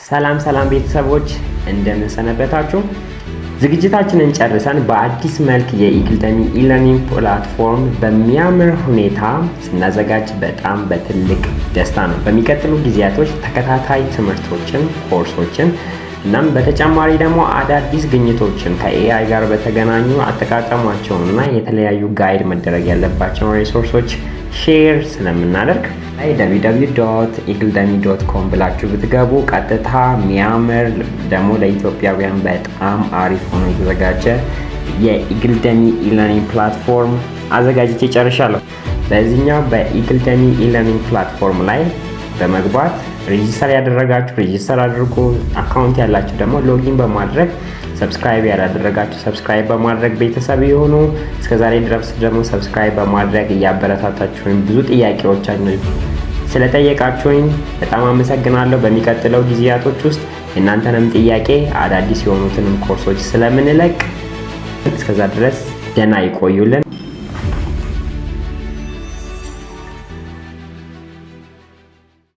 ሰላም ቤተሰቦች እንደምን ሰነበታችሁ? ዝግጅታችንን ጨርሰን በአዲስ መልክ የኢግልደሚ ኢለርኒንግ ፕላትፎርም በሚያምር ሁኔታ ስናዘጋጅ በጣም በትልቅ ደስታ ነው። በሚቀጥሉ ጊዜያቶች ተከታታይ ትምህርቶችን፣ ኮርሶችን እናም በተጨማሪ ደግሞ አዳዲስ ግኝቶችን ከኤአይ ጋር በተገናኙ አጠቃቀማቸውንና የተለያዩ ጋይድ መደረግ ያለባቸውን ሪሶርሶች ሼር ስለምናደርግ www.eagledemy.com ብላችሁ ብትገቡ ቀጥታ ሚያምር ደግሞ ለኢትዮጵያውያን በጣም አሪፍ ሆኖ የተዘጋጀ የኢግልደሚ ኢለርኒንግ ፕላትፎርም አዘጋጅቼ ጨርሻለሁ። በዚህኛው በኢግልደሚ ኢለርኒንግ ፕላትፎርም ላይ በመግባት ሬጂስተር ያደረጋችሁ ሬጂስተር አድርጉ። አካውንት ያላችሁ ደግሞ ሎጊን በማድረግ ሰብስክራይብ ያላደረጋችሁ ሰብስክራይብ በማድረግ ቤተሰብ ይሁኑ። እስከዛሬ ድረስ ደግሞ ሰብስክራይብ በማድረግ እያበረታታችሁኝ ብዙ ጥያቄዎቻችሁን ስለጠየቃችሁኝ በጣም አመሰግናለሁ። በሚቀጥለው ጊዜያቶች ውስጥ የእናንተንም ጥያቄ አዳዲስ የሆኑትንም ኮርሶች ስለምንለቅ እስከዛ ድረስ ደህና ይቆዩልን።